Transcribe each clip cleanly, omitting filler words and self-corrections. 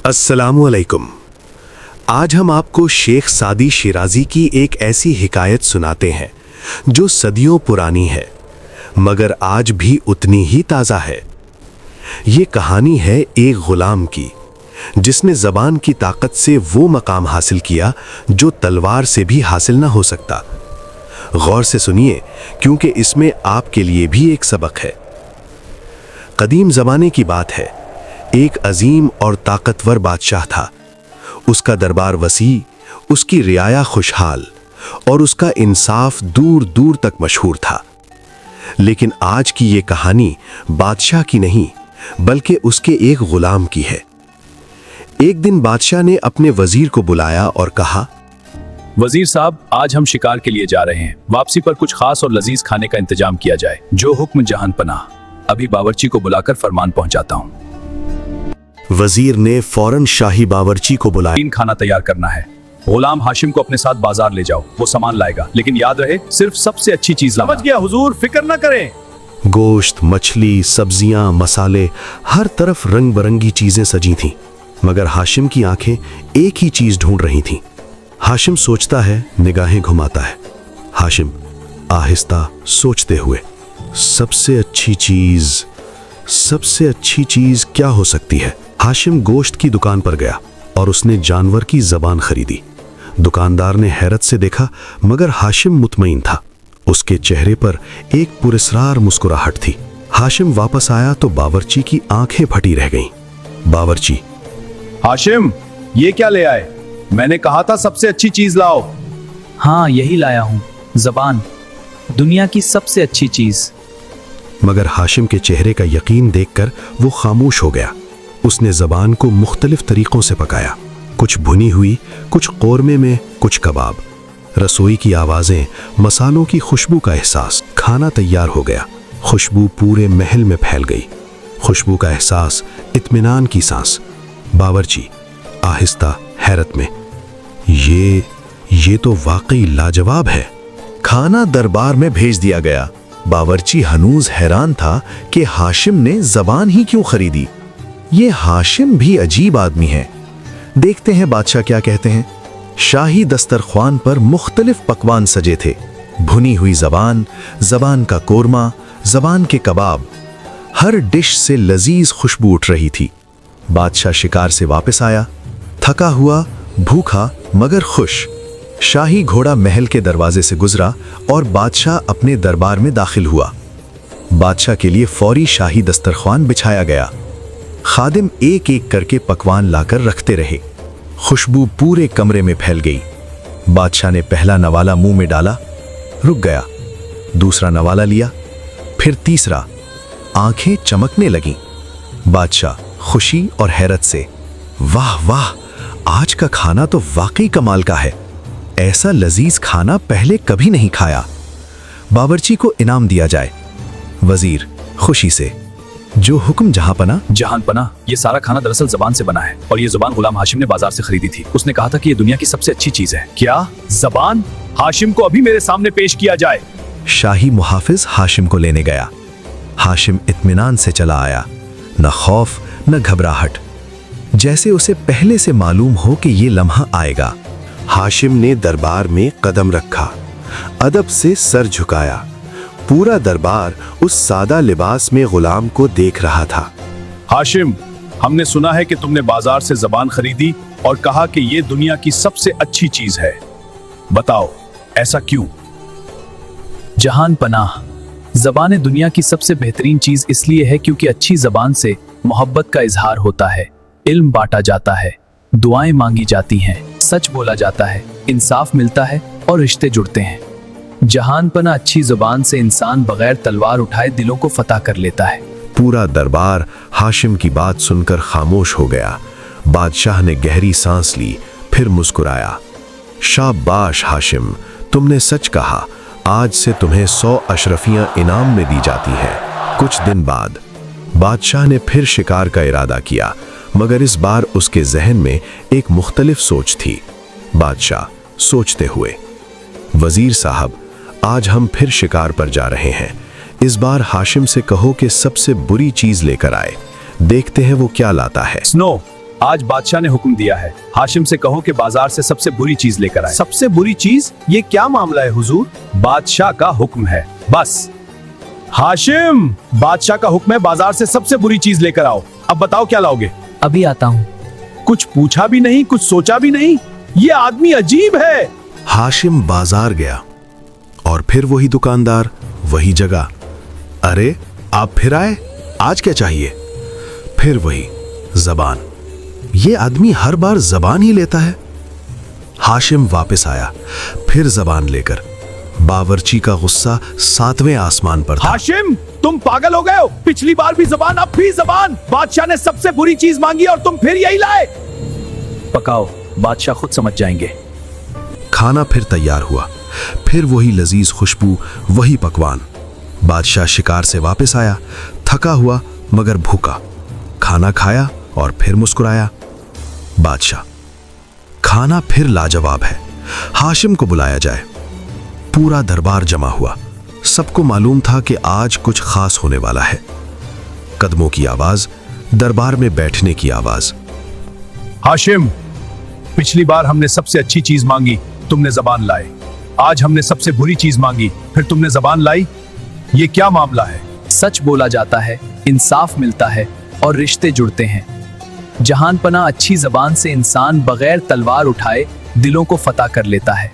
अस्सलामुअलैकुम। आज हम आपको शेख सादी शिराजी की एक ऐसी हिकायत सुनाते हैं जो सदियों पुरानी है मगर आज भी उतनी ही ताज़ा है। ये कहानी है एक गुलाम की जिसने ज़बान की ताकत से वो मकाम हासिल किया जो तलवार से भी हासिल ना हो सकता। गौर से सुनिए क्योंकि इसमें आपके लिए भी एक सबक है। कदीम ज़माने की बात है, एक अजीम और ताकतवर बादशाह था। उसका दरबार वसी, उसकी रियाया खुशहाल और उसका इंसाफ दूर दूर तक मशहूर था। लेकिन आज की ये कहानी बादशाह की नहीं बल्कि उसके एक गुलाम की है। एक दिन बादशाह ने अपने वजीर को बुलाया और कहा, वजीर साहब, आज हम शिकार के लिए जा रहे हैं। वापसी पर कुछ खास और लजीज खाने का इंतजाम किया जाए। जो हुक्म जहान पनाह। अभी बावर्ची को बुलाकर फरमान पहुंचाता हूं। वजीर ने फौरन शाही बावर्ची को बुलाया। 3 खाना तैयार करना है। गुलाम हाशिम को अपने साथ बाजार ले जाओ, वो सामान लाएगा, लेकिन याद रहे सिर्फ सबसे अच्छी चीज लाना। समझ गया हुजूर, फिक्र न करें। गोश्त, मछली, सब्जियां, मसाले, हर तरफ रंग बिरंगी चीजें सजी थीं, मगर हाशिम की आंखें एक ही चीज ढूंढ रही थीं। हाशिम सोचता है, निगाहें घुमाता है। हाशिम आहिस्ता सोचते हुए, सबसे अच्छी चीज क्या हो सकती है? हाशिम गोश्त की दुकान पर गया और उसने जानवर की जबान खरीदी। दुकानदार ने हैरत से देखा मगर हाशिम मुतमईन था। उसके चेहरे पर एक पुरस्रार मुस्कुराहट थी। हाशिम वापस आया तो बावर्ची की आंखें फटी रह गईं। बावर्ची, हाशिम, ये क्या ले आए? मैंने कहा था सबसे अच्छी चीज लाओ। हाँ, यही लाया हूँ, जबान, दुनिया की सबसे अच्छी चीज। मगर हाशिम के चेहरे का यकीन देखकर वो खामोश हो गया। उसने जबान को मुख्तलिफ तरीकों से पकाया, कुछ भुनी हुई, कुछ कोरमे में, कुछ कबाब। रसोई की आवाजें, मसालों की खुशबू का एहसास। खाना तैयार हो गया। खुशबू पूरे महल में फैल गई। खुशबू का एहसास, इत्मीनान की सांस। बावर्ची आहिस्ता हैरत में, ये तो वाकई लाजवाब है। खाना दरबार में भेज दिया गया। बावर्ची हनूज हैरान था कि हाशिम ने जबान ही क्यों खरीदी। ये हाशिम भी अजीब आदमी है। देखते हैं बादशाह क्या कहते हैं। शाही दस्तरख्वान पर मुख्तलिफ पकवान सजे थे। भुनी हुई जबान, जबान का कोरमा, जबान के कबाब। हर डिश से लजीज खुशबू उठ रही थी। बादशाह शिकार से वापस आया, थका हुआ, भूखा मगर खुश। शाही घोड़ा महल के दरवाजे से गुजरा और बादशाह अपने दरबार में दाखिल हुआ। बादशाह के लिए फौरी शाही दस्तरख्वान बिछाया गया। खादिम एक एक करके पकवान लाकर रखते रहे। खुशबू पूरे कमरे में फैल गई। बादशाह ने पहला नवाला मुंह में डाला, रुक गया। दूसरा नवाला लिया, फिर तीसरा। आंखें चमकने लगीं। बादशाह खुशी और हैरत से, वाह वाह, आज का खाना तो वाकई कमाल का है। ऐसा लजीज खाना पहले कभी नहीं खाया। बावर्ची को इनाम दिया जाए। वजीर खुशी से, जो हुक्म जहां पना। ये सारा खाना दरअसल जबान से बना है और ये जुबान गुलाम हाशिम ने बाजार से खरीदी थी। उसने कहा था कि ये दुनिया की सबसे अच्छी चीज है। क्या जबान? हाशिम को अभी मेरे सामने पेश किया जाए। शाही मुहाफिज हाशिम को लेने गया। हाशिम इत्मीनान से चला आया, न खौफ न घबराहट, जैसे उसे पहले से मालूम हो कि ये लम्हा आएगा। हाशिम ने दरबार में कदम रखा, अदब से सर झुकाया। पूरा दरबार उस सादा लिबास में गुलाम को देख रहा था। हाशिम, हमने सुना है कि तुमने बाजार से जबान खरीदी और कहा कि ये दुनिया की सबसे अच्छी चीज है। बताओ, ऐसा क्यों? जहान पनाह, जबान दुनिया की सबसे बेहतरीन चीज इसलिए है क्योंकि अच्छी जबान से मोहब्बत का इजहार होता है, इल्म बांटा जाता है, दुआएं मांगी जाती हैं, सच बोला जाता है, इंसाफ मिलता है और रिश्ते जुड़ते हैं। जहान पना अच्छी जुबान से इंसान बगैर तलवार उठाए दिलों को फतह कर लेता है। पूरा दरबार हाशिम की बात सुनकर खामोश हो गया। बादशाह ने गहरी सांस ली, फिर मुस्कुराया। शाबाश हाशिम, तुमने सच कहा। आज से तुम्हें 100 अशरफियां इनाम में दी जाती हैं। कुछ दिन बाद बादशाह ने फिर शिकार का इरादा किया, मगर इस बार उसके जहन में एक मुख्तलिफ सोच थी। बादशाह सोचते हुए, वजीर साहब, आज हम फिर शिकार पर जा रहे हैं। इस बार हाशिम से कहो कि सबसे बुरी चीज लेकर आए। देखते हैं वो क्या लाता है। स्नो, आज बादशाह ने हुक्म दिया है, हाशिम से कहो कि बाजार से सबसे बुरी चीज लेकर आए। सबसे बुरी चीज? ये क्या मामला है हुजूर? बादशाह का हुक्म है, बस। हाशिम, बादशाह का हुक्म है, बाजार से सबसे बुरी चीज लेकर आओ। अब बताओ क्या लाओगे? अभी आता हूँ। कुछ पूछा भी नहीं, कुछ सोचा भी नहीं। ये आदमी अजीब है। हाशिम बाजार गया और फिर वही दुकानदार, वही जगह। अरे आप फिर आए, आज क्या चाहिए? फिर वही जबान। ये आदमी हर बार जबान ही लेता है। हाशिम वापस आया, फिर जबान लेकर। बावर्ची का गुस्सा 7वें आसमान पर था। हाशिम, तुम पागल हो गए हो? पिछली बार भी जबान, अब भी जबान। बादशाह ने सबसे बुरी चीज मांगी और तुम फिर यही लाए। पकाओ, बादशाह खुद समझ जाएंगे। खाना फिर तैयार हुआ, फिर वही लजीज खुशबू, वही पकवान। बादशाह शिकार से वापस आया, थका हुआ मगर भूखा। खाना खाया और फिर मुस्कुराया। बादशाह, खाना फिर लाजवाब है, हाशिम को बुलाया जाए। पूरा दरबार जमा हुआ। सबको मालूम था कि आज कुछ खास होने वाला है। कदमों की आवाज, दरबार में बैठने की आवाज। हाशिम, पिछली बार हमने सबसे अच्छी चीज मांगी, तुमने जबान लाए। आज हमने सबसे बुरी चीज मांगी, फिर तुमने जबान लाई। ये क्या मामला है? सच बोला जाता है, इंसाफ मिलता है और रिश्ते जुड़ते हैं। जहानपना अच्छी जबान से इंसान बगैर तलवार उठाए दिलों को फतह कर लेता है।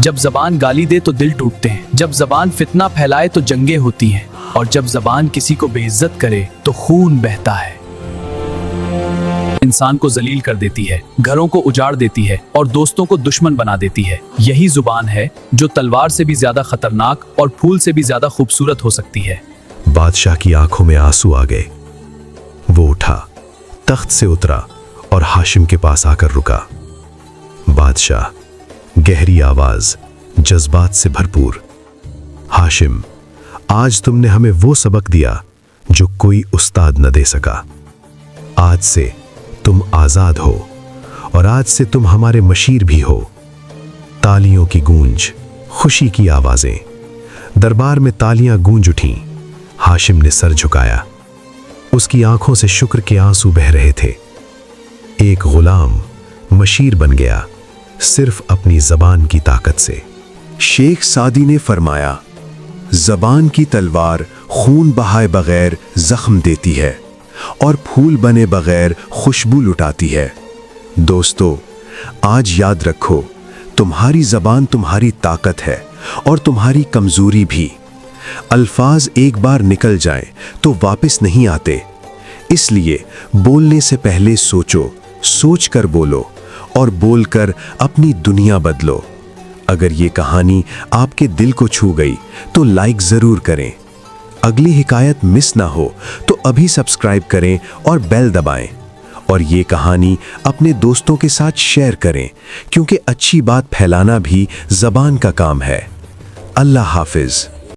जब जबान गाली दे तो दिल टूटते हैं, जब जबान फितना फैलाए तो जंगें होती हैं, और जब जबान किसी को बेइज्जत करे तो खून बहता है। इंसान को जलील कर देती है, घरों को उजाड़ देती है और दोस्तों को दुश्मन बना देती है। यही जुबान है जो तलवार से भी ज्यादा खतरनाक और फूल से भी ज्यादा खूबसूरत हो सकती है। बादशाह की आंखों में आंसू आ गए। वो उठा, तख्त से उतरा और हाशिम के पास आकर रुका। बादशाह, गहरी आवाज, जज्बात से भरपूर। हाशिम, आज तुमने हमें वो सबक दिया जो कोई उस्ताद न दे सका। आज से तुम आजाद हो और आज से तुम हमारे मशीर भी हो। तालियों की गूंज, खुशी की आवाजें। दरबार में तालियां गूंज उठीं। हाशिम ने सर झुकाया। उसकी आंखों से शुक्र के आंसू बह रहे थे। एक गुलाम मशीर बन गया, सिर्फ अपनी जबान की ताकत से। शेख सादी ने फरमाया, जबान की तलवार खून बहाए बगैर जख्म देती है और फूल बने बगैर खुशबू लुटाती है। दोस्तों, आज याद रखो, तुम्हारी जबान तुम्हारी ताकत है और तुम्हारी कमजोरी भी। अल्फाज एक बार निकल जाएं तो वापस नहीं आते, इसलिए बोलने से पहले सोचो, सोचकर बोलो और बोलकर अपनी दुनिया बदलो। अगर ये कहानी आपके दिल को छू गई तो लाइक जरूर करें। अगली हिकायत मिस ना हो तो अभी सब्सक्राइब करें और बेल दबाएं। और ये कहानी अपने दोस्तों के साथ शेयर करें, क्योंकि अच्छी बात फैलाना भी ज़बान का काम है। अल्लाह हाफिज।